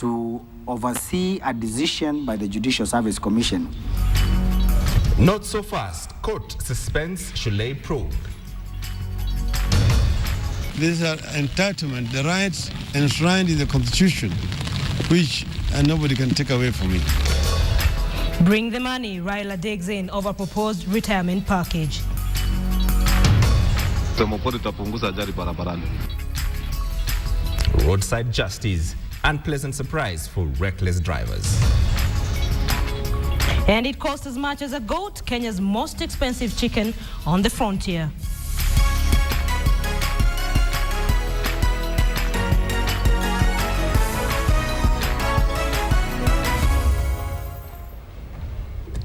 to oversee a decision by the Judicial Service Commission. Not so fast. Court suspends Shulei probe. These are entitlement, the rights enshrined in the Constitution, which nobody can take away from me. Bring the money, Raila digs in over proposed retirement package. Roadside justice, unpleasant surprise for reckless drivers. And it cost as much as a goat, Kenya's most expensive chicken on the frontier.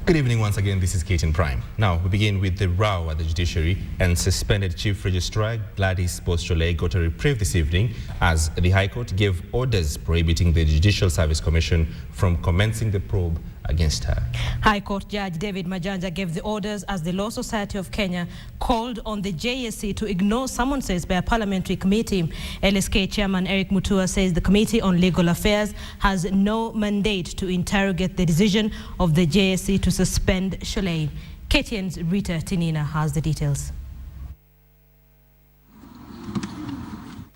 Good evening once again, this is KTN Prime. Now, we begin with the row at the judiciary, and suspended Chief Registrar Gladys Boschole got a reprieve this evening as the High Court gave orders prohibiting the Judicial Service Commission from commencing the probe against her. High Court Judge David Majanja gave the orders as the Law Society of Kenya called on the JSC to ignore summonses by a parliamentary committee. LSK Chairman Eric Mutua says the Committee on Legal Affairs has no mandate to interrogate the decision of the JSC to suspend Shulei. KTN's Rita Tinina has the details.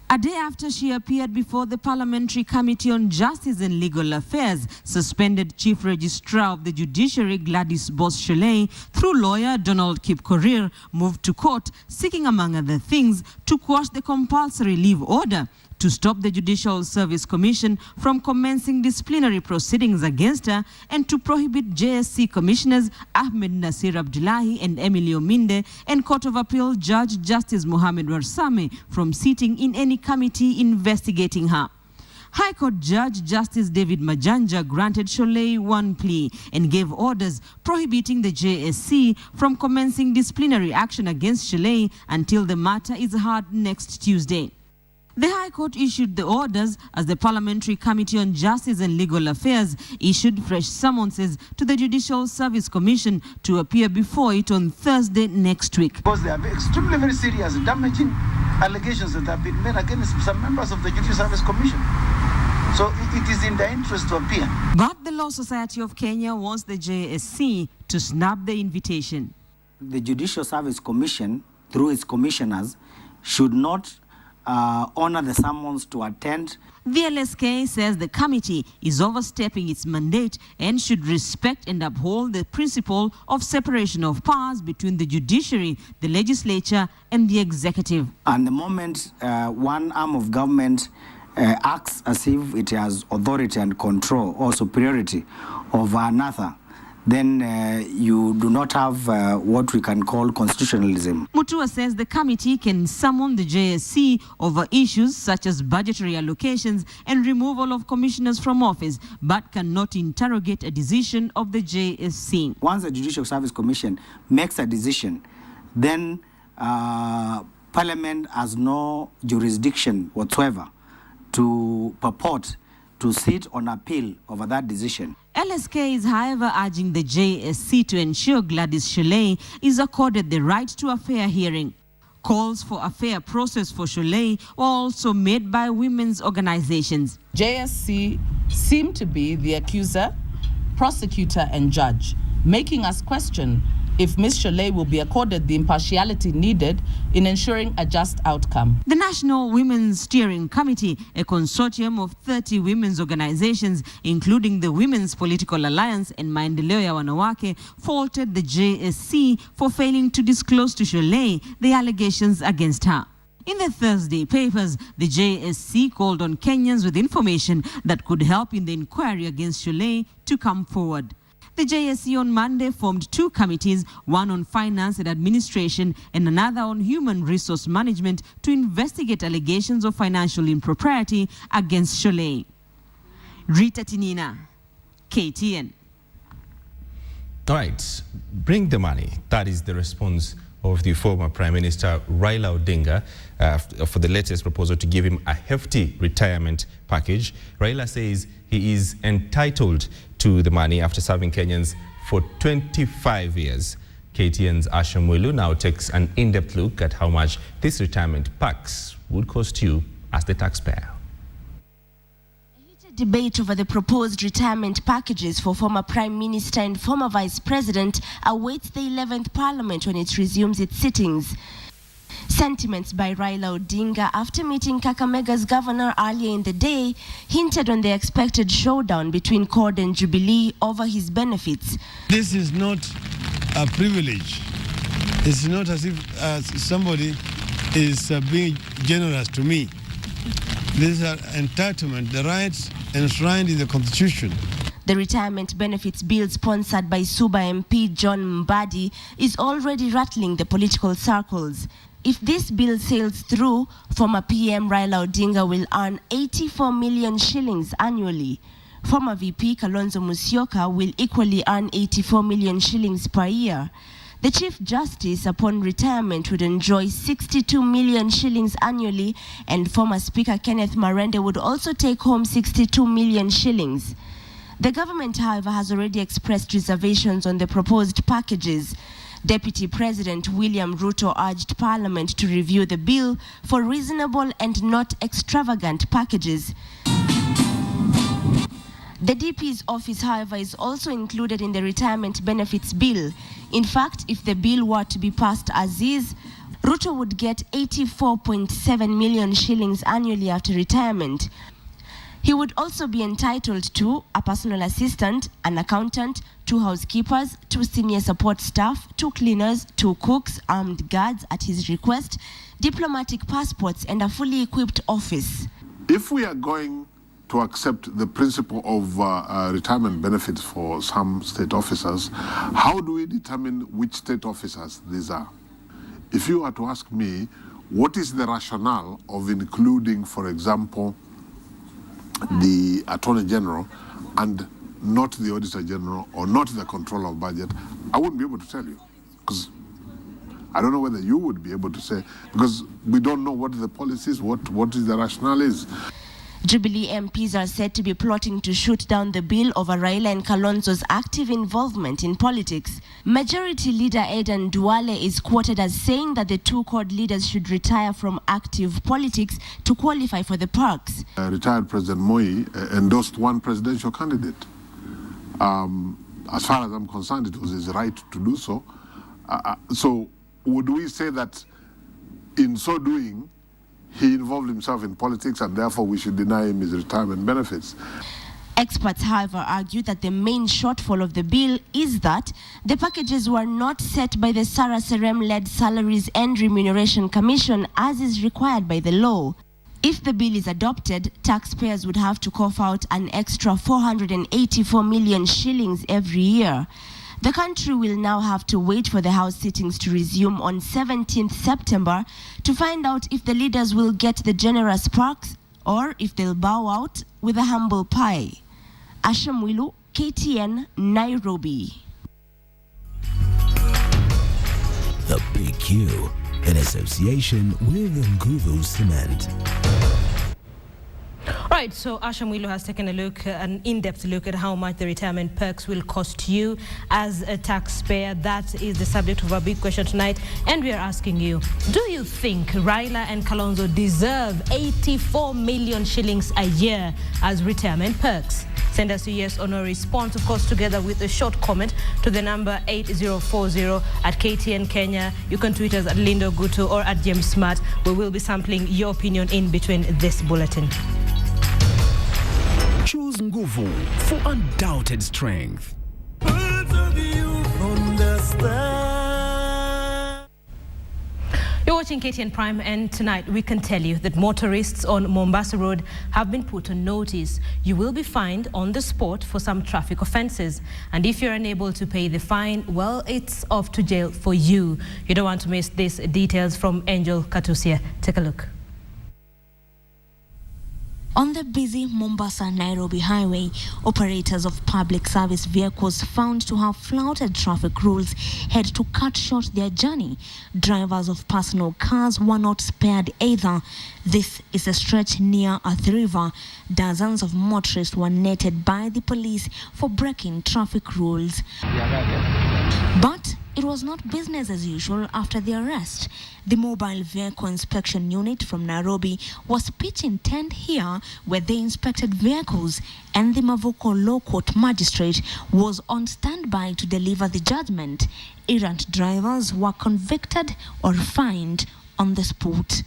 A day after she appeared before the Parliamentary Committee on Justice and Legal Affairs, suspended Chief Registrar of the Judiciary Gladys Boschole, through lawyer Donald Kipkorir, moved to court seeking, among other things, to quash the compulsory leave order to stop the Judicial Service Commission from commencing disciplinary proceedings against her and to prohibit JSC Commissioners Ahmed Nasir Abdullahi and Emily Ominde and Court of Appeal Judge Justice Mohamed Warsame from sitting in any committee investigating her. High Court Judge Justice David Majanja granted Shulei one plea and gave orders prohibiting the JSC from commencing disciplinary action against Shulei until the matter is heard next Tuesday. The High Court issued the orders as the Parliamentary Committee on Justice and Legal Affairs issued fresh summonses to the Judicial Service Commission to appear before it on Thursday next week. Because there are extremely very serious, damaging allegations that have been made against some members of the Judicial Service Commission. So it is in their interest to appear. But the Law Society of Kenya wants the JSC to snap the invitation. The Judicial Service Commission, through its commissioners, should not honor the summons to attend. The LSK says the committee is overstepping its mandate and should respect and uphold the principle of separation of powers between the judiciary, the legislature, and the executive. And the moment one arm of government acts as if it has authority and control or superiority over another, then you do not have what we can call constitutionalism. Mutua says the committee can summon the JSC over issues such as budgetary allocations and removal of commissioners from office, but cannot interrogate a decision of the JSC. Once the Judicial Service Commission makes a decision, then Parliament has no jurisdiction whatsoever to purport to sit on appeal over that decision. LSK is, however, urging the JSC to ensure Gladys Shulei is accorded the right to a fair hearing. Calls for a fair process for Shulei were also made by women's organizations. JSC seem to be the accuser, prosecutor, and judge, making us question if Ms. Shulei will be accorded the impartiality needed in ensuring a just outcome. The National Women's Steering Committee, a consortium of 30 women's organizations, including the Women's Political Alliance and Maendeleo ya Wanawake, faulted the JSC for failing to disclose to Shulei the allegations against her. In the Thursday papers, the JSC called on Kenyans with information that could help in the inquiry against Shulei to come forward. The JSC on Monday formed two committees, one on finance and administration and another on human resource management, to investigate allegations of financial impropriety against Shulei. Rita Tinina, KTN. All right, bring the money. That is the response of the former Prime Minister Raila Odinga for the latest proposal to give him a hefty retirement package. Raila says he is entitled to the money after serving Kenyans for 25 years. KTN's Asha Mwilu now takes an in-depth look at how much this retirement packs would cost you as the taxpayer. A heated Debate over the proposed retirement packages for former Prime Minister and former Vice President awaits the 11th Parliament when it resumes its sittings. Sentiments by Raila Odinga after meeting Kakamega's governor earlier in the day hinted on the expected showdown between CORD and Jubilee over his benefits. This is not a privilege. It's not as if somebody is being generous to me. This is an entitlement, the rights enshrined in the Constitution. The retirement benefits bill sponsored by Suba MP John Mbadi is already rattling the political circles. If this bill sails through, former PM Raila Odinga will earn 84 million shillings annually. Former VP Kalonzo Musyoka will equally earn 84 million shillings per year. The Chief Justice, upon retirement, would enjoy 62 million shillings annually, and former Speaker Kenneth Marende would also take home 62 million shillings. The government, however, has already expressed reservations on the proposed packages. Deputy President William Ruto urged Parliament to review the bill for reasonable and not extravagant packages. The DP's office, however, is also included in the retirement benefits bill. In fact, if the bill were to be passed as is, Ruto would get 84.7 million shillings annually after retirement. He would also be entitled to a personal assistant, an accountant, 2 housekeepers, 2 senior support staff, 2 cleaners, 2 cooks, armed guards at his request, diplomatic passports, and a fully equipped office. If we are going to accept the principle of retirement benefits for some state officers, how do we determine which state officers these are? If you were to ask me, what is the rationale of including, for example, the Attorney General and not the Auditor General or not the Controller of Budget, I wouldn't be able to tell you, because I don't know whether you would be able to say, because we don't know what the policy is, what is the rationale is. Jubilee MPs are said to be plotting to shoot down the bill over Raila and Kalonzo's active involvement in politics. Majority Leader Aidan Duale is quoted as saying that the 2 CORD leaders should retire from active politics to qualify for the perks. Retired President Moi endorsed one presidential candidate. As far as I'm concerned, it was his right to do so. So would we say that in so doing, he involved himself in politics and therefore we should deny him his retirement benefits? Experts, however, argue that the main shortfall of the bill is that the packages were not set by the Sarah Serem-led Salaries and Remuneration Commission as is required by the law. If the bill is adopted, taxpayers would have to cough out an extra 484 million shillings every year. The country will now have to wait for the House sittings to resume on 17th September to find out if the leaders will get the generous perks or if they'll bow out with a humble pie. Asha Mwilu, KTN, Nairobi. The Big Q, in association with Nguvu Cement. Right, so Asha Mwilu has taken an in-depth look at how much the retirement perks will cost you as a taxpayer. That is the subject of our big question tonight. And we are asking you, do you think Raila and Kalonzo deserve 84 million shillings a year as retirement perks? Send us a yes or no response, of course, together with a short comment to the number 8040 at KTN Kenya. You can tweet us at Lindo Ogutu or at James Smart. We will be sampling your opinion in between this bulletin. Choose Nguvu for undoubted strength. You're watching KTN Prime, and tonight we can tell you that motorists on Mombasa Road have been put on notice. You will be fined on the spot for some traffic offences. And if you're unable to pay the fine, well, it's off to jail for you. You don't want to miss these details from Angel Katusia. Take a look. On the busy Mombasa-Nairobi highway, operators of public service vehicles found to have flouted traffic rules had to cut short their journey. Drivers of personal cars were not spared either. This is a stretch near Athi River. Dozens of motorists were netted by the police for breaking traffic rules. But it was not business as usual after the arrest. The mobile vehicle inspection unit from Nairobi was pitched in tent here where they inspected vehicles, and the Mavuko Law Court magistrate was on standby to deliver the judgment. Errant drivers were convicted or fined on the spot.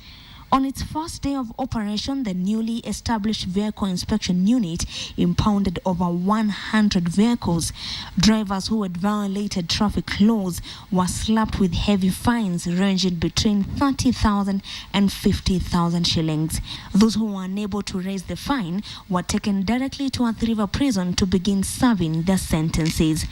On its first day of operation, the newly established vehicle inspection unit impounded over 100 vehicles. Drivers who had violated traffic laws were slapped with heavy fines ranging between 30,000 and 50,000 shillings. Those who were unable to raise the fine were taken directly to Athi River prison to begin serving their sentences.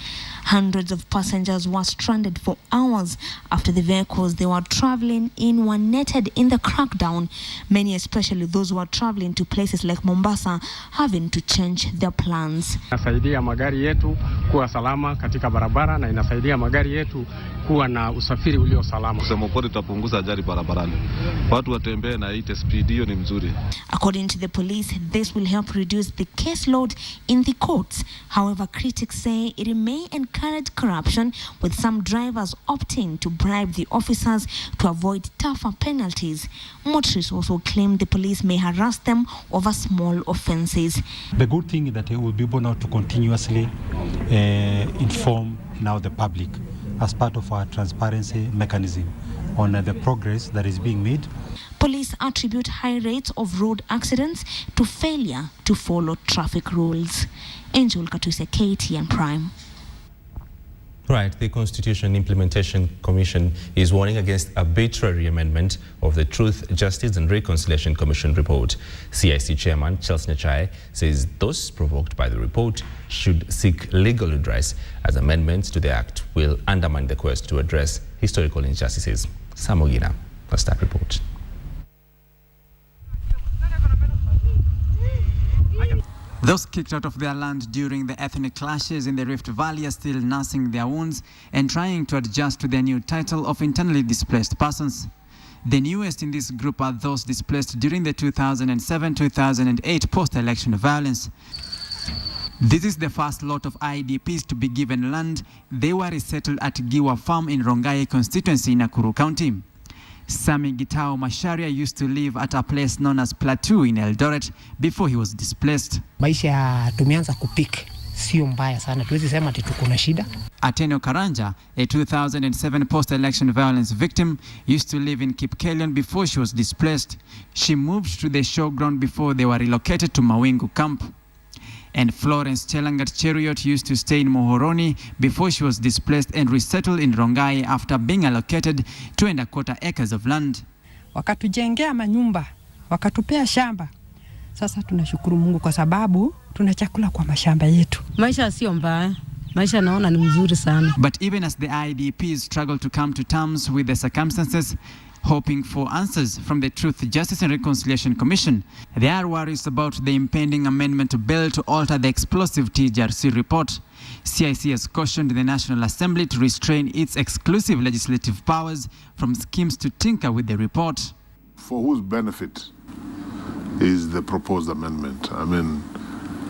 Hundreds of passengers were stranded for hours after the vehicles they were traveling in were netted in the crackdown, many, especially those who are traveling to places like Mombasa, having to change their plans. Inasaidia magari yetu kuwa salama katika barabara na inasaidia magari yetu kuwa na usafiri ulio salama. Kusema kweli tutapunguza ajali barabarani. Watu watembee na ite speed, hiyo ni mzuri. According to the police, this will help reduce the caseload in the courts. However, critics say it may encourage corruption, with some drivers opting to bribe the officers to avoid tougher penalties. Motorists also claim the police may harass them over small offences. The good thing is that we will be able now to continuously inform now the public as part of our transparency mechanism on the progress that is being made. Police attribute high rates of road accidents to failure to follow traffic rules. Angel Katuse, KTN Prime. Right, the Constitution Implementation Commission is warning against arbitrary amendment of the Truth, Justice and Reconciliation Commission report. CIC Chairman Charles Nyachai says those provoked by the report should seek legal redress, as amendments to the Act will undermine the quest to address historical injustices. Samogina, that's that report. Those kicked out of their land during the ethnic clashes in the Rift Valley are still nursing their wounds and trying to adjust to their new title of internally displaced persons. The newest in this group are those displaced during the 2007-2008 post-election violence. This is the first lot of IDPs to be given land. They were resettled at Giwa Farm in Rongai constituency in Nakuru County. Sami Gitao Masharia used to live at a place known as Plateau in Eldoret before he was displaced. Maisha tumeanza kupik, sio mbaya sana, tuwezi sema ati tuko na shida. Ateno Karanja, a 2007 post-election violence victim, used to live in Kipkelion before she was displaced. She moved to the showground before they were relocated to Mawingu camp. And Florence Chelangat Cheruiyot used to stay in Mohoroni before she was displaced and resettled in Rongai after being allocated 2.25 acres of land. Wakatujengea manyumba, wakatupea shamba. Sasa tunashukuru Mungu kwa sababu tuna chakula kwa mashamba yetu. Maisha sio mbaya. Maisha naona ni mzuri sana. But even as the IDPs struggle to come to terms with the circumstances, hoping for answers from the Truth, Justice and Reconciliation Commission, there are worries about the impending amendment bill to alter the explosive TJRC report. CIC has cautioned the National Assembly to restrain its exclusive legislative powers from schemes to tinker with the report. For whose benefit is the proposed amendment? I mean,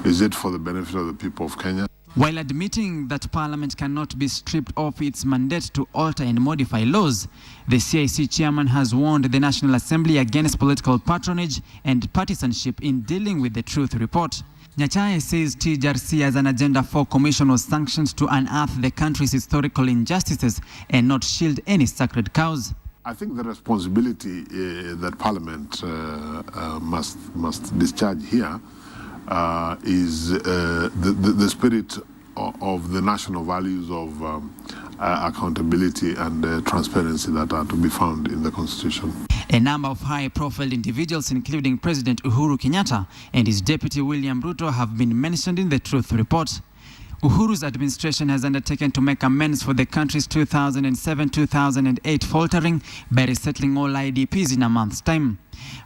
is it for the benefit of the people of Kenya? While admitting that Parliament cannot be stripped of its mandate to alter and modify laws, the CIC chairman has warned the National Assembly against political patronage and partisanship in dealing with the Truth report. Nyachai says TJRC as an Agenda 4 commission was sanctioned to unearth the country's historical injustices and not shield any sacred cows. I think the responsibility that Parliament must discharge here is the spirit of the national values of accountability and transparency that are to be found in the Constitution. A number of high-profile individuals, including President Uhuru Kenyatta and his deputy William Ruto, have been mentioned in the Truth report. Uhuru's administration has undertaken to make amends for the country's 2007-2008 faltering by resettling all IDPs in a month's time.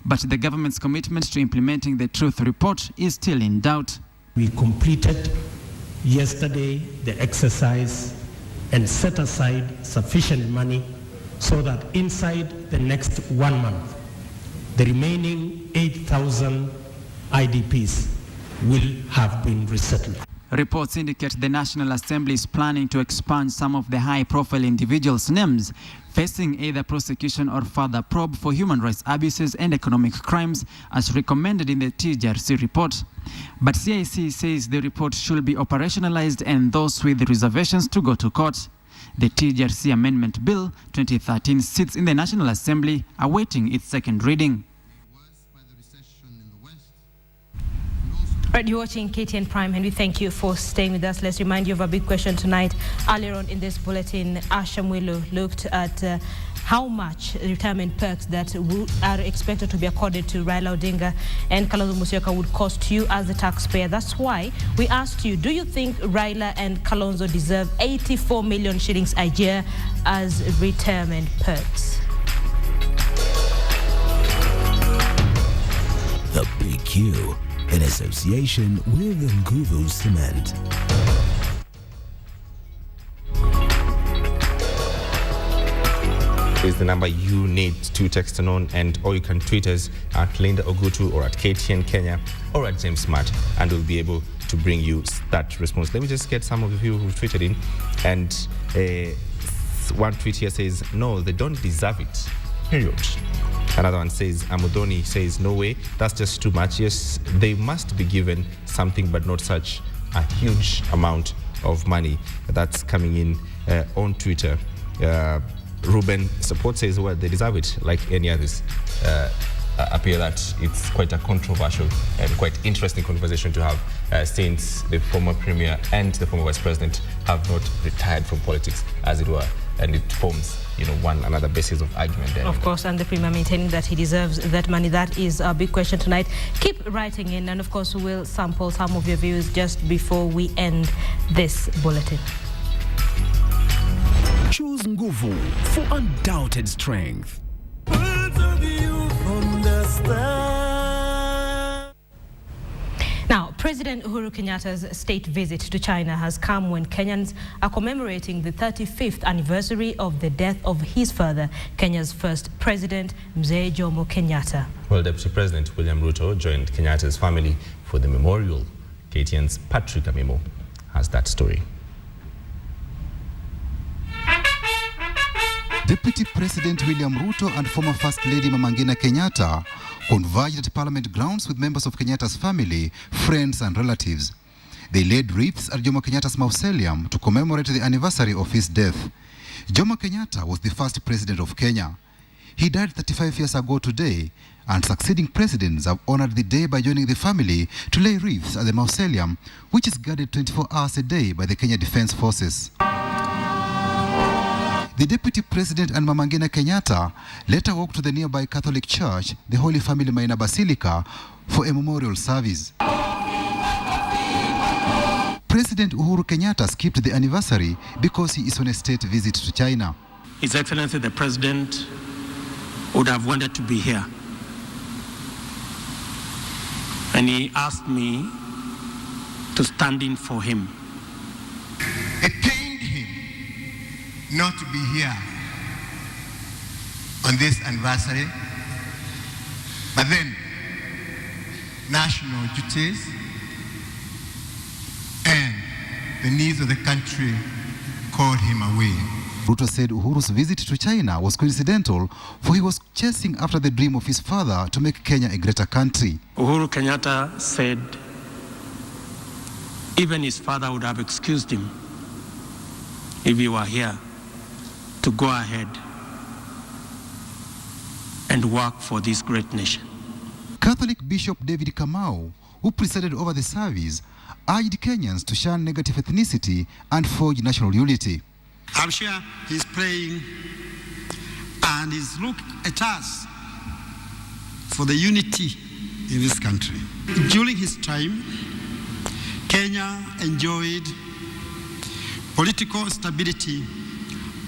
But the government's commitment to implementing the Truth report is still in doubt. We completed yesterday the exercise and set aside sufficient money so that inside the next 1 month, the remaining 8,000 IDPs will have been resettled. Reports indicate the National Assembly is planning to expunge some of the high-profile individuals' names facing either prosecution or further probe for human rights abuses and economic crimes as recommended in the TJRC report. But CIC says the report should be operationalized and those with reservations to go to court. The TJRC Amendment Bill 2013 sits in the National Assembly awaiting its second reading. Right, you're watching KTN Prime, and we thank you for staying with us. Let's remind you of a big question tonight. Earlier on in this bulletin, Asha Mwilu looked at how much retirement perks that are expected to be accorded to Raila Odinga and Kalonzo Musyoka would cost you as the taxpayer. That's why we asked you, do you think Raila and Kalonzo deserve 84 million shillings a year as retirement perks? The Big Q, in association with Nguvu Cement. Is the number you need to text on, and or you can tweet us at Linda Ogutu or at KTN Kenya or at James Smart, and we'll be able to bring you that response. Let me just get some of the people who tweeted in, and one tweet here says, no, they don't deserve it, period. Another one says, Amudoni says, no way, that's just too much. Yes, they must be given something, but not such a huge amount of money. That's coming in on Twitter. Ruben Support says, well, they deserve it like any others. Appear that it's quite a controversial and quite interesting conversation to have since the former Premier and the former Vice President have not retired from politics, as it were, and it forms, one another basis of argument there. Of course, and the Premier maintaining that he deserves that money. That is a big question tonight. Keep writing in, and of course we will sample some of your views just before we end this bulletin. Choose Nguvu for undoubted strength. Now, President Uhuru Kenyatta's state visit to China has come when Kenyans are commemorating the 35th anniversary of the death of his father, Kenya's first president, Mzee Jomo Kenyatta. Well, Deputy President William Ruto joined Kenyatta's family for the memorial. KTN's Patrick Amimo has that story. Deputy President William Ruto and former First Lady Mama Ngina Kenyatta converged at Parliament grounds with members of Kenyatta's family, friends and relatives. They laid wreaths at Jomo Kenyatta's mausoleum to commemorate the anniversary of his death. Jomo Kenyatta was the first president of Kenya. He died 35 years ago today, and succeeding presidents have honored the day by joining the family to lay wreaths at the mausoleum, which is guarded 24 hours a day by the Kenya Defense Forces. The Deputy President and Mama Ngina Kenyatta later walked to the nearby Catholic Church, the Holy Family Minor Basilica, for a memorial service. President Uhuru Kenyatta skipped the anniversary because he is on a state visit to China. His Excellency the President would have wanted to be here. And he asked me to stand in for him. It pained him not to be here on this anniversary, but then national duties and the needs of the country called him away. Ruto said Uhuru's visit to China was coincidental, for he was chasing after the dream of his father to make Kenya a greater country. Uhuru Kenyatta said even his father would have excused him if he were here to go ahead and work for this great nation. Catholic Bishop David Kamau, who presided over the service, urged Kenyans to shun negative ethnicity and forge national unity. I'm sure he's praying and he's looking at us for the unity in this country. During his time, Kenya enjoyed political stability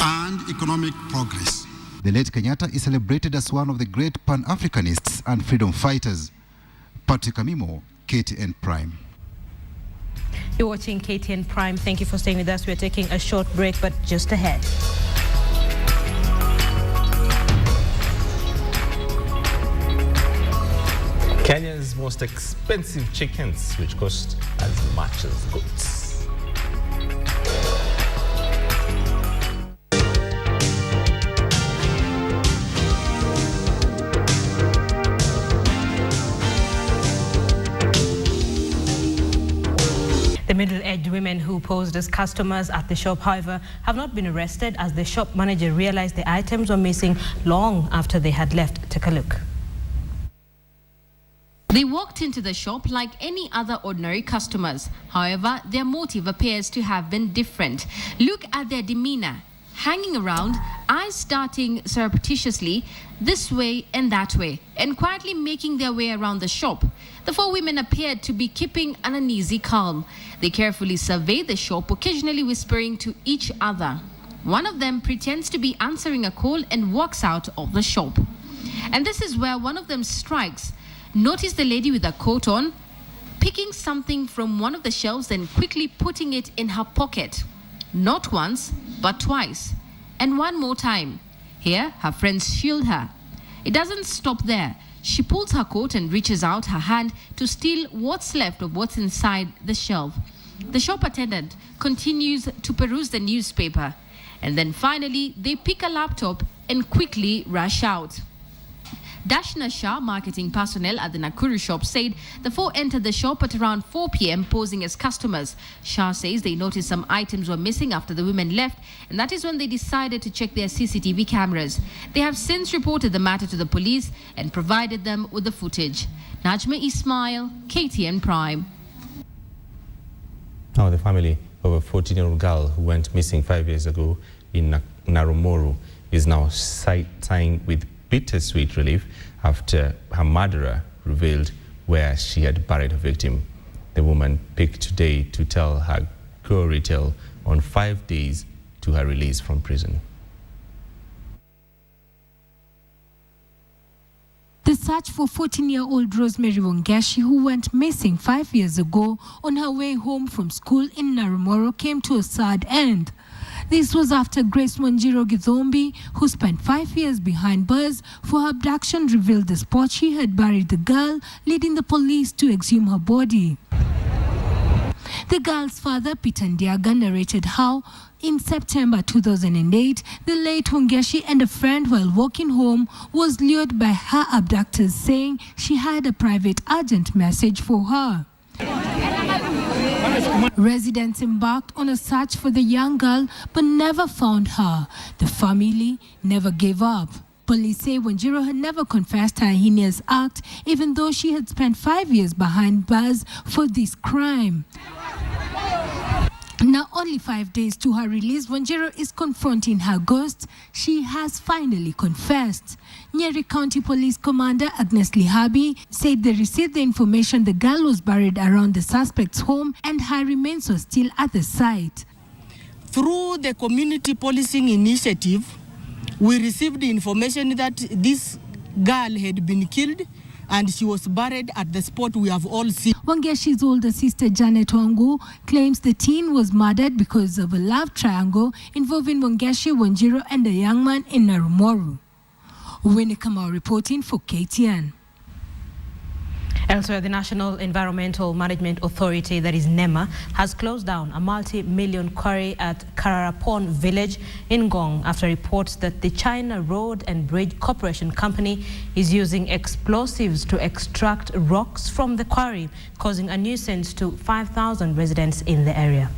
and economic progress. The late Kenyatta is celebrated as one of the great Pan-Africanists and freedom fighters. Patrick Amimo, KTN Prime. You're watching KTN Prime. Thank you for staying with us. We're taking a short break, but just ahead. Kenya's most expensive chickens, which cost as much as goats. The middle-aged women who posed as customers at the shop, however, have not been arrested as the shop manager realized the items were missing long after they had left. Take a look. They walked into the shop like any other ordinary customers. However, their motive appears to have been different. Look at their demeanor. Hanging around, eyes darting surreptitiously this way and that way, and quietly making their way around the shop. The four women appeared to be keeping an uneasy calm. They carefully surveyed the shop, occasionally whispering to each other. One of them pretends to be answering a call and walks out of the shop. And this is where one of them strikes. Notice the lady with a coat on, picking something from one of the shelves and quickly putting it in her pocket. Not once, but twice. And one more time. Here, her friends shield her. It doesn't stop there. She pulls her coat and reaches out her hand to steal what's left of what's inside the shelf. The shop attendant continues to peruse the newspaper. And then finally, they pick a laptop and quickly rush out. Dashna Shah, marketing personnel at the Nakuru shop, said the four entered the shop at around 4 p.m. posing as customers. Shah says they noticed some items were missing after the women left, and that is when they decided to check their CCTV cameras. They have since reported the matter to the police and provided them with the footage. Najma Ismail, KTN Prime. Now the family of a 14-year-old girl who went missing 5 years ago in Narumoru is now sighing with bittersweet relief after her murderer revealed where she had buried her victim. The woman picked today to tell her gory tale on 5 days to her release from prison. The search for 14-year-old Rosemary Wangeshi, who went missing 5 years ago on her way home from school in Narumoro, came to a sad end. This was after Grace Wanjiro Githombi, who spent 5 years behind bars for her abduction, revealed the spot she had buried the girl, leading the police to exhume her body. The girl's father, Peter Ndiaga, narrated how, in September 2008, the late Wangeshi and a friend, while walking home, was lured by her abductors, saying she had a private urgent message for her. Residents embarked on a search for the young girl but never found her. The family never gave up. Police say Wanjiro had never confessed her heinous act, even though she had spent 5 years behind bars for this crime. Now, only 5 days to her release, Wanjiro is confronting her ghost. She has finally confessed. Nyeri County Police Commander Agnes Lihabi said they received the information the girl was buried around the suspect's home and her remains were still at the site. Through the community policing initiative, we received the information that this girl had been killed and she was buried at the spot we have all seen. Wangeshi's older sister, Janet Wangu, claims the teen was murdered because of a love triangle involving Wangeshi, Wanjiro, and a young man in Narumoru. Winnie Kamau reporting for KTN. Elsewhere, the National Environmental Management Authority, that is NEMA, has closed down a multi-million quarry at Kararapon village in Gong after reports that the China Road and Bridge Corporation Company is using explosives to extract rocks from the quarry, causing a nuisance to 5,000 residents in the area.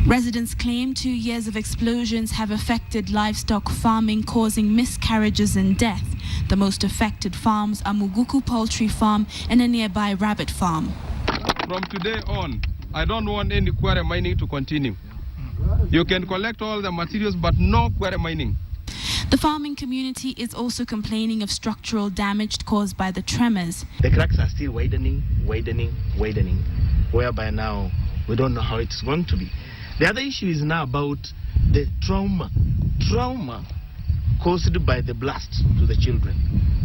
Residents claim 2 years of explosions have affected livestock farming, causing miscarriages and death. The most affected farms are Muguku Poultry Farm and a nearby rabbit farm. From today on, I don't want any quarry mining to continue. You can collect all the materials, but no quarry mining. The farming community is also complaining of structural damage caused by the tremors. The cracks are still widening, whereby now we don't know how it's going to be. The other issue is now about the trauma caused by the blast to the children.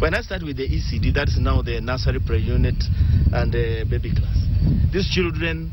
When I start with the ECD, that is now the nursery pre-unit and the baby class, these children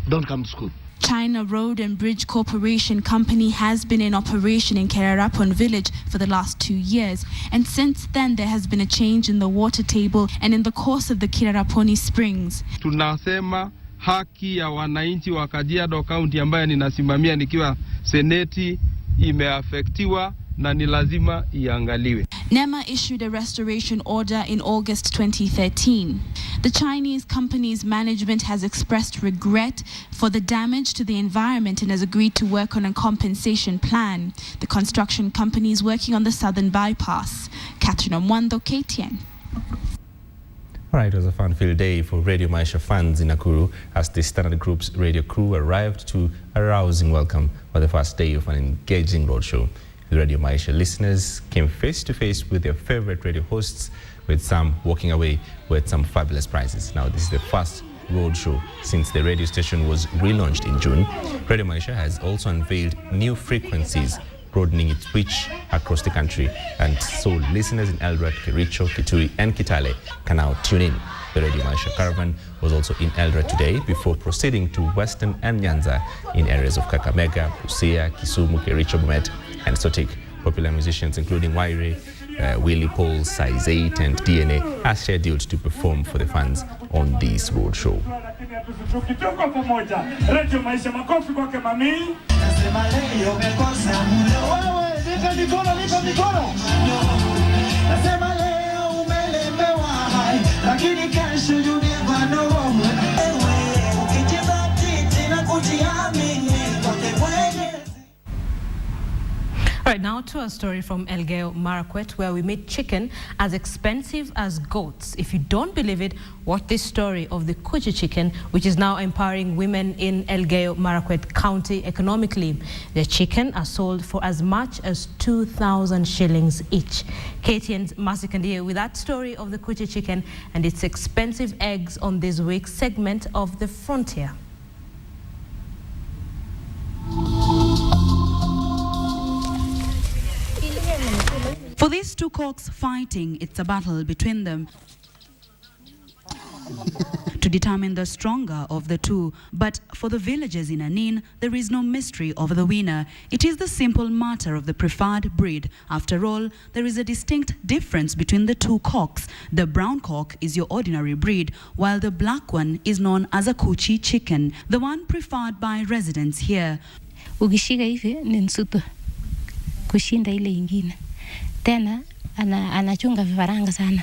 don't come to school. China Road and Bridge Corporation Company has been in operation in Kararapon village for the last 2 years, and since then there has been a change in the water table and in the course of the Kiraraponi Springs. Tunasema haki ya wananchi wa Kajiado County ambayo ninasimamia nikiwa seneti imeafektiwa na ni lazima iangaliwe. NEMA issued a restoration order in August 2013. The Chinese company's management has expressed regret for the damage to the environment and has agreed to work on a compensation plan. The construction company is working on the southern bypass. Catherine Omwando, KTN. All right, it was a fun-filled day for Radio Maisha fans in Nakuru as the Standard Group's radio crew arrived to a rousing welcome for the first day of an engaging roadshow. The Radio Maisha listeners came face-to-face with their favorite radio hosts, with some walking away with some fabulous prizes. Now, this is the first roadshow since the radio station was relaunched in June. Radio Maisha has also unveiled new frequencies, broadening its reach across the country, and so listeners in Eldoret, Kericho, Kitui and Kitale can now tune in. The Radio Maisha caravan was also in Eldoret today before proceeding to Western and Nyanza in areas of Kakamega, Busia, Kisumu, Kericho, Bomet and Sotik. Popular musicians including Waire, Willie Paul, Size 8 and DNA are scheduled to perform for the fans on this roadshow. All right, now to a story from Elgeyo Marakwet, where we meet chicken as expensive as goats. If you don't believe it, watch this story of the Kuchi chicken, which is now empowering women in Elgeyo Marakwet County economically. The chicken are sold for as much as 2,000 shillings each. KTN's Mercy Kandiye with that story of the Kuchi chicken and its expensive eggs on this week's segment of The Frontier. For these two cocks fighting, it's a battle between them to determine the stronger of the two. But for the villagers in Anin, there is no mystery over the winner. It is the simple matter of the preferred breed. After all, there is a distinct difference between the two cocks. The brown cock is your ordinary breed, while the black one is known as a Kuchi chicken, the one preferred by residents here. Ukishika hivi ni nsuto kushinda ile ingine. Tena anachunga vifaranga sana,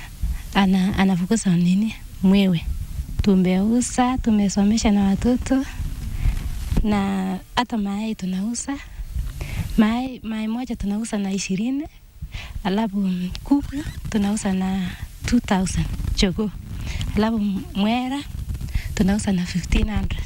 anafukuza nini mwewe. Tumeuza, tumesomesha na watoto, na hata mayai tunauza. Mayai moja tunauza na 20, alafu kuku tunauza na 2,000 chogo, alafu mwera tunauza na 1,500.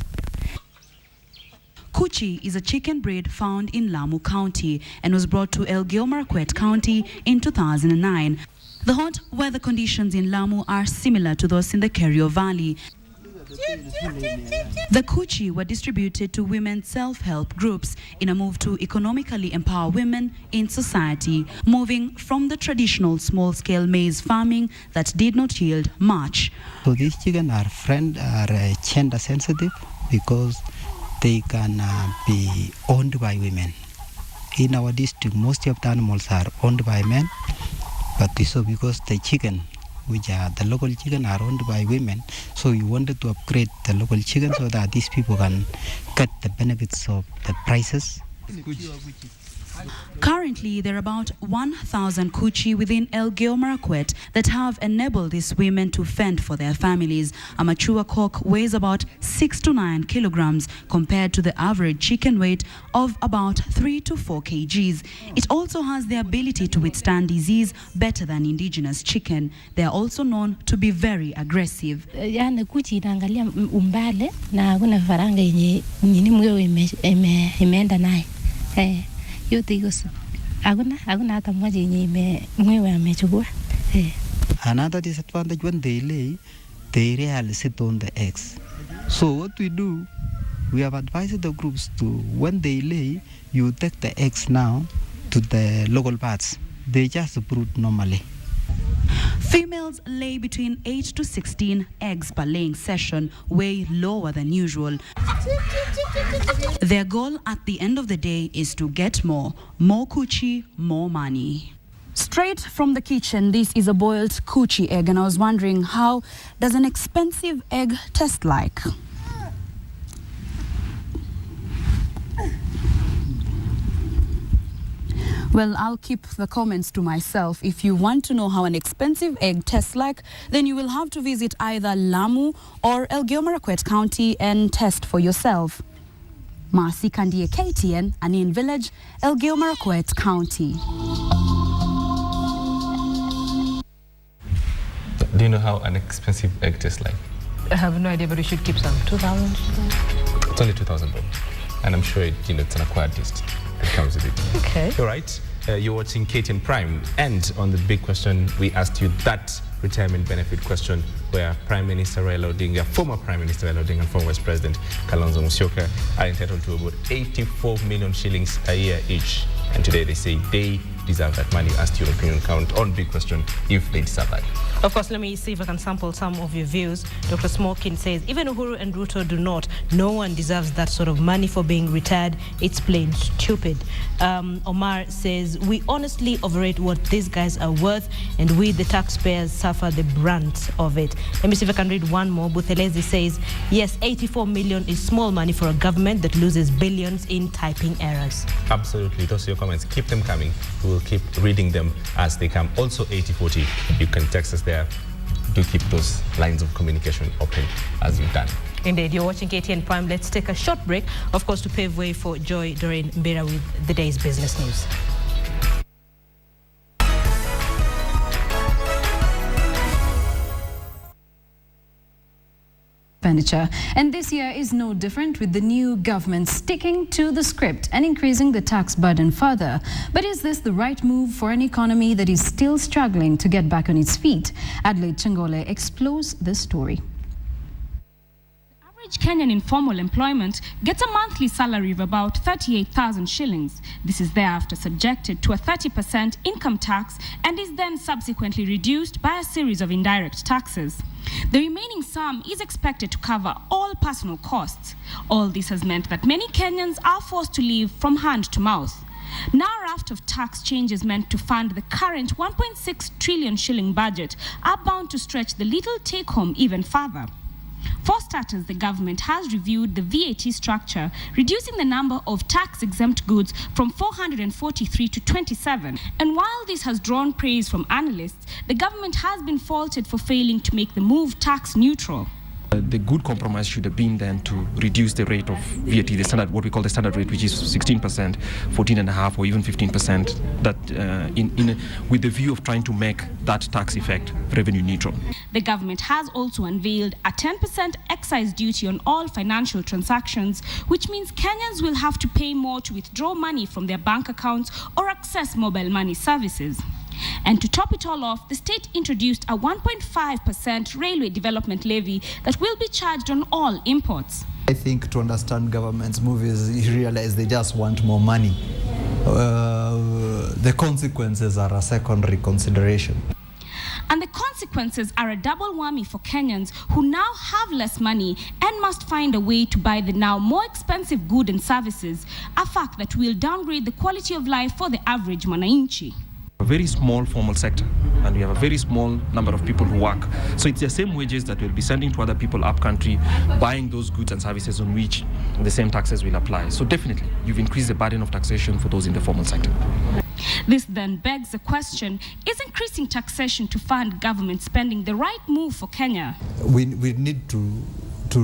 Kuchi is a chicken breed found in Lamu County and was brought to Elgeyo Marakwet County in 2009. The hot weather conditions in Lamu are similar to those in the Kerio Valley. The Kuchi were distributed to women's self-help groups in a move to economically empower women in society, moving from the traditional small-scale maize farming that did not yield much. So these chicken are gender sensitive because they can be owned by women. In our district, most of the animals are owned by men, but so because the chicken, which are the local chicken, are owned by women, so we wanted to upgrade the local chicken so that these people can get the benefits of the prices. Currently, there are about 1,000 Kuchi within Elgeyo Marakwet that have enabled these women to fend for their families. A mature cock weighs about 6 to 9 kilograms compared to the average chicken weight of about 3 to 4 kgs. It also has the ability to withstand disease better than indigenous chicken. They are also known to be very aggressive. Yani Kuchi inaangalia umbale na kuna faranga yenye nini mwewe imeenda naye. Yote iko hakuna hata mmoja yenye mwewe amechukua. Another disadvantage, when they lay, they rarely sit on the eggs. So what we do, we have advised the groups to, when they lay, you take the eggs now to the local parts. They just brood normally. Females lay between 8 to 16 eggs per laying session, way lower than usual. Their goal at the end of the day is to get more Kuchi, more money. Straight from the kitchen, this is a boiled Kuchi egg, and I was wondering, how does an expensive egg taste like? Well, I'll keep the comments to myself. If you want to know how an expensive egg tastes like, then you will have to visit either Lamu or Elgeyo Marakwet County and test for yourself. Marcy Kandie, KTN, Anin Village, Elgeyo Marakwet County. Do you know how an expensive egg tastes like? I have no idea, but we should keep some. 2,000? It's only 2,000 bob. And I'm sure it's an acquired taste that comes with it. Okay. All right. You're watching KTN Prime. And on the big question, we asked you that retirement benefit question where Prime Minister Raila Odinga, former Prime Minister Raila Odinga and former Vice President Kalonzo Musyoka are entitled to about 84 million shillings a year each. And today they say they deserve that money. Asked your opinion count on big question if they deserve that. Of course, let me see if I can sample some of your views. Dr. Smokin says, even Uhuru and Ruto do not. No one deserves that sort of money for being retired. It's plain stupid. Omar says, we honestly overrate what these guys are worth, and we, the taxpayers, suffer the brunt of it. Let me see if I can read one more. Buthelezi says, yes, 84 million is small money for a government that loses billions in typing errors. Absolutely. Those are your comments. Keep them coming. We'll keep reading them as they come. Also, 8040. You can text us there. Do keep those lines of communication open as you've done. Indeed. You're watching KTN Prime. Let's take a short break, of course, to pave way for Joy Doreen Mbira with the day's business news. Expenditure. And this year is no different, with the new government sticking to the script and increasing the tax burden further. But is this the right move for an economy that is still struggling to get back on its feet? Adelaide Changole explores this story. Kenyan informal employment gets a monthly salary of about 38,000 shillings. This is thereafter subjected to a 30% income tax and is then subsequently reduced by a series of indirect taxes. The remaining sum is expected to cover all personal costs. All this has meant that many Kenyans are forced to live from hand to mouth. Now, a raft of tax changes meant to fund the current 1.6 trillion shilling budget are bound to stretch the little take-home even further. For starters, the government has reviewed the VAT structure, reducing the number of tax-exempt goods from 443 to 27. And while this has drawn praise from analysts, the government has been faulted for failing to make the move tax neutral. The good compromise should have been then to reduce the rate of VAT, the standard, what we call the standard rate, which is 16%, 14.5%, or even 15%, that with the view of trying to make that tax effect revenue neutral. The government has also unveiled a 10% excise duty on all financial transactions, which means Kenyans will have to pay more to withdraw money from their bank accounts or access mobile money services. And to top it all off, the state introduced a 1.5% railway development levy that will be charged on all imports. I think to understand government's move is you realize they just want more money. The consequences are a secondary consideration. And the consequences are a double whammy for Kenyans who now have less money and must find a way to buy the now more expensive goods and services, a fact that will downgrade the quality of life for the average mwananchi. A very small formal sector, and we have a very small number of people who work. So it's the same wages that we'll be sending to other people up country, buying those goods and services on which the same taxes will apply. So definitely, you've increased the burden of taxation for those in the formal sector. This then begs the question, is increasing taxation to fund government spending the right move for Kenya? We need to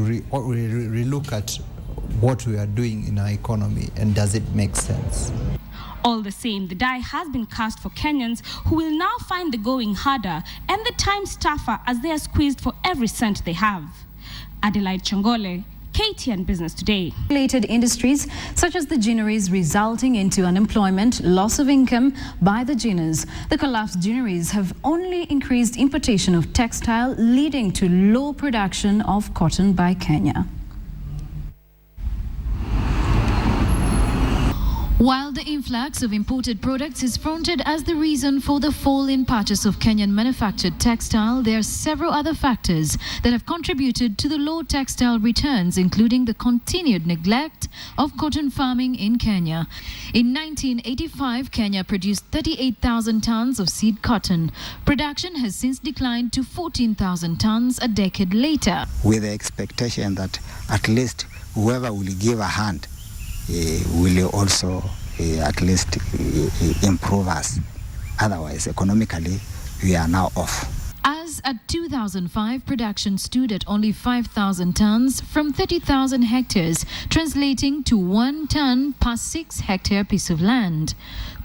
relook at what we are doing in our economy, and does it make sense? All the same, the die has been cast for Kenyans who will now find the going harder and the time tougher as they are squeezed for every cent they have. Adelaide Changole, KTN Business Today. Related industries such as the ginneries resulting into unemployment, loss of income by the ginners. The collapsed ginneries have only increased importation of textile, leading to low production of cotton by Kenya. While the influx of imported products is fronted as the reason for the fall in purchase of Kenyan manufactured textile, there are several other factors that have contributed to the low textile returns, including the continued neglect of cotton farming in Kenya. In 1985, Kenya produced 38,000 tons of seed cotton. Production has since declined to 14,000 tons a decade later. With the expectation that at least whoever will give a hand will also at least improve us. Otherwise, economically, we are now off. As at 2005, production stood at only 5,000 tons from 30,000 hectares, translating to 1 ton per 6-hectare piece of land.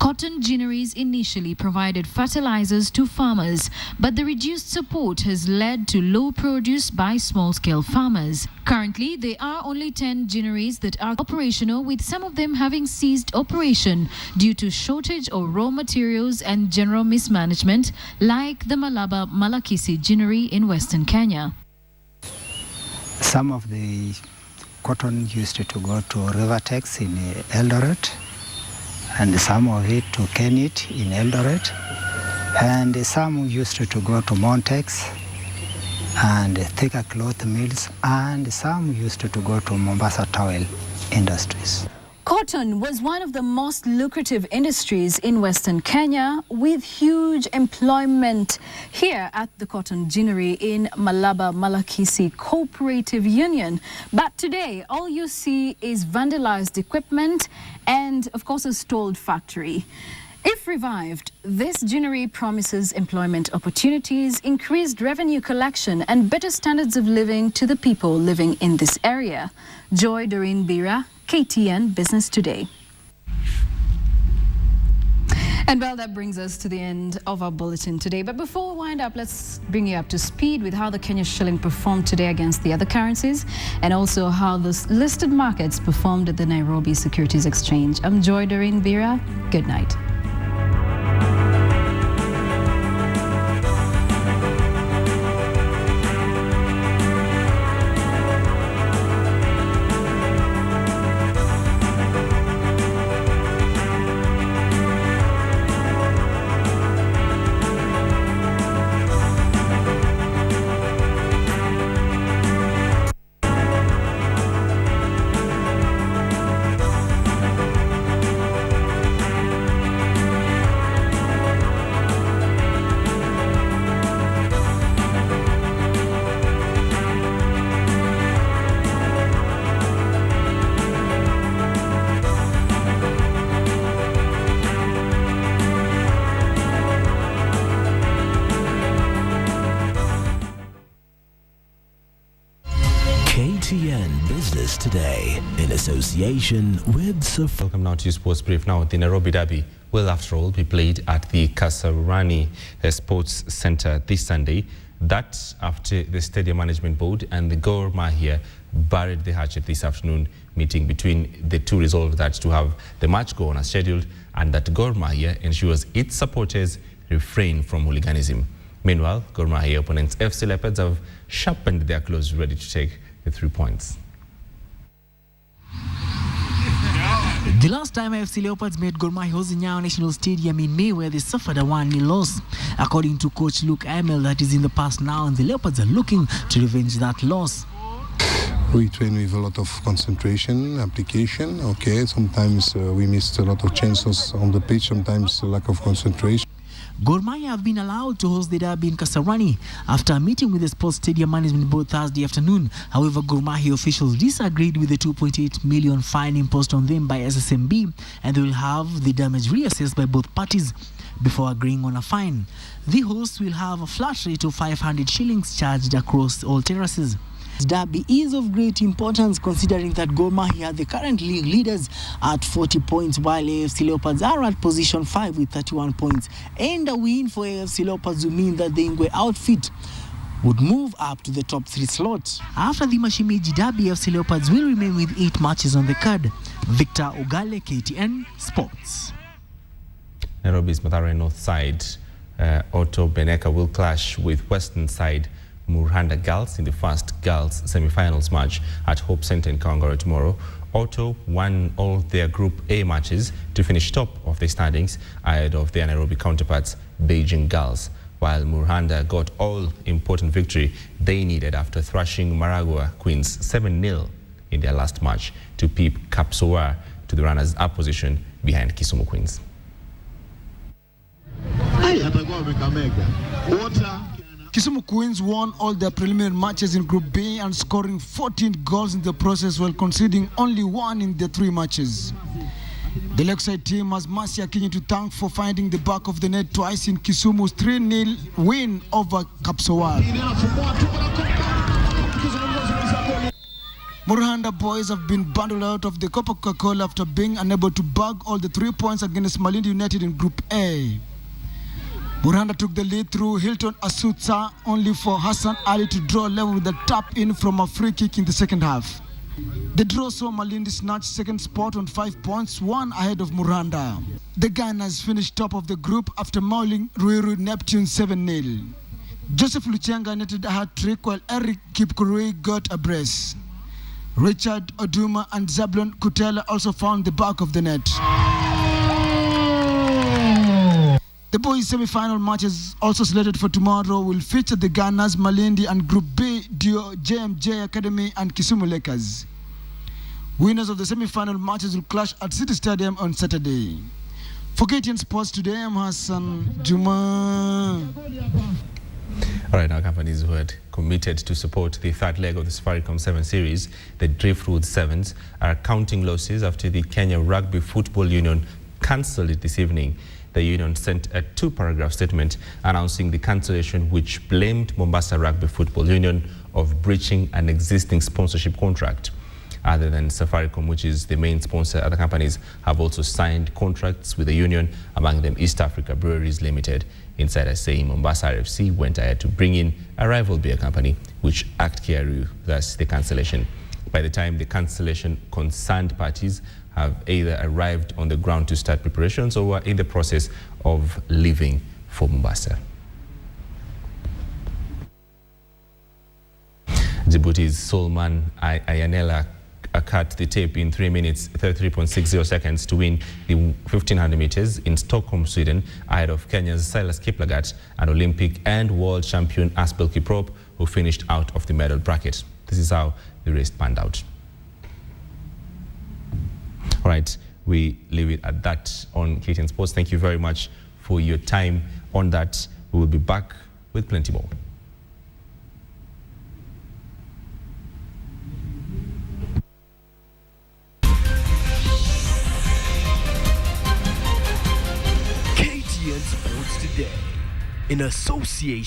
Cotton ginneries initially provided fertilizers to farmers, but the reduced support has led to low produce by small-scale farmers. Currently, there are only 10 ginneries that are operational, with some of them having ceased operation due to shortage of raw materials and general mismanagement, like the Malaba Malakisi ginnery in Western Kenya. Some of the cotton used to go to Rivertex in Eldoret, and some of it to Kenit in Eldoret, and some used to go to Montex and thicker cloth mills, and some used to go to Mombasa Towel Industries. Cotton was one of the most lucrative industries in Western Kenya, with huge employment here at the cotton ginnery in Malaba Malakisi Cooperative Union. But today, all you see is vandalized equipment and, of course, a stalled factory. If revived, this ginnery promises employment opportunities, increased revenue collection, and better standards of living to the people living in this area. Joy Doreen Bira, KTN Business Today. And well, that brings us to the end of our bulletin today. But before we wind up, let's bring you up to speed with how the Kenya shilling performed today against the other currencies, and also how the listed markets performed at the Nairobi Securities Exchange. I'm Joy Doreen Bira. Good night. KTN Business Today in association with Welcome now to your sports brief. Now, the Nairobi Derby will, after all, be played at the Kasarani Sports Centre this Sunday. That after the Stadium Management Board and the Gor Mahia buried the hatchet this afternoon meeting between the two, resolved that to have the match go on as scheduled, and that Gor Mahia ensures its supporters refrain from hooliganism. Meanwhile, Gor Mahia opponents FC Leopards have sharpened their claws, ready to take the 3 points. The last time FC Leopards met Gor Mahia was in Nyayo National Stadium in May, where they suffered a 1-0 loss. According to coach Luke Emil, that is in the past now, and the Leopards are looking to revenge that loss. We train with a lot of concentration, application. Okay, sometimes we missed a lot of chances on the pitch, sometimes a lack of concentration. Gor Mahia have been allowed to host the derby in Kasarani after a meeting with the Sports Stadium Management Board Thursday afternoon. However, Gor Mahia officials disagreed with the 2.8 million fine imposed on them by SSMB, and they will have the damage reassessed by both parties before agreeing on a fine. The hosts will have a flat rate of 500 shillings charged across all terraces. Derby is of great importance, considering that Gor Mahia are the current league leaders at 40 points, while AFC Leopards are at position 5 with 31 points. And a win for AFC Leopards will mean that the Ingwe outfit would move up to the top 3 slot. After the Mashimiji Derby, AFC Leopards will remain with 8 matches on the card. Victor Ogale, KTN Sports. Nairobi's Mathare North side, Otto Beneka, will clash with Western side Murhanda Girls in the first girls semi-finals match at Hope Center in Kangaro tomorrow. Otto won all their Group A matches to finish top of the standings ahead of their Nairobi counterparts, Beijing Girls, while Murhanda got all important victory they needed after thrashing Maragua Queens 7-0 in their last match to peep Kapsoa to the runners-up position behind Kisumu Queens. Kisumu Queens won all their preliminary matches in Group B and scoring 14 goals in the process while conceding only 1 in the 3 matches. The Lakeside team has Mercy Akinyi to thank for finding the back of the net twice in Kisumu's 3-0 win over Kapsowar. Murhanda boys have been bundled out of the Coca-Cola after being unable to bag all the 3 points against Malindi United in Group A. Murhanda took the lead through Hilton Asutsa, only for Hassan Ali to draw level with a tap-in from a free kick in the second half. The draw saw Malindi snatch second spot on 5 points, one ahead of Murhanda. The Gunners finished top of the group after mauling Ruiru Neptune 7-0. Joseph Luchenga netted a hat-trick while Eric Kipkurui got a brace. Richard Oduma and Zablon Kutela also found the back of the net. The boys' semi-final matches also slated for tomorrow will feature the Gunners, Malindi and Group B duo JMJ Academy and Kisumu Lakers. Winners of the semi-final matches will clash at City Stadium on Saturday. For KTN Sports today, I'm Hassan Juma. All right, our companies who had committed to support the third leg of the Safaricom 7 series, the Driftwood Sevens, are counting losses after the Kenya Rugby Football Union cancelled it this evening. The union sent a 2-paragraph statement announcing the cancellation, which blamed Mombasa Rugby Football Union of breaching an existing sponsorship contract. Other than Safaricom, which is the main sponsor, other companies have also signed contracts with the union, among them East Africa Breweries Limited. Insiders say Mombasa RFC went ahead to bring in a rival beer company, which act Kiaru, thus the cancellation. By the time the cancellation, concerned parties have either arrived on the ground to start preparations or were in the process of leaving for Mombasa. Djibouti's Solman Ayanela cut the tape in 3 minutes 33.60 seconds to win the 1500 meters in Stockholm, Sweden, ahead of Kenya's Silas Kiplagat and Olympic and world champion Aspel Kiprop, who finished out of the medal bracket. This is how the race panned out. All right, we leave it at that on KTN Sports. Thank you very much for your time on that. We will be back with plenty more. KTN Sports Today, in association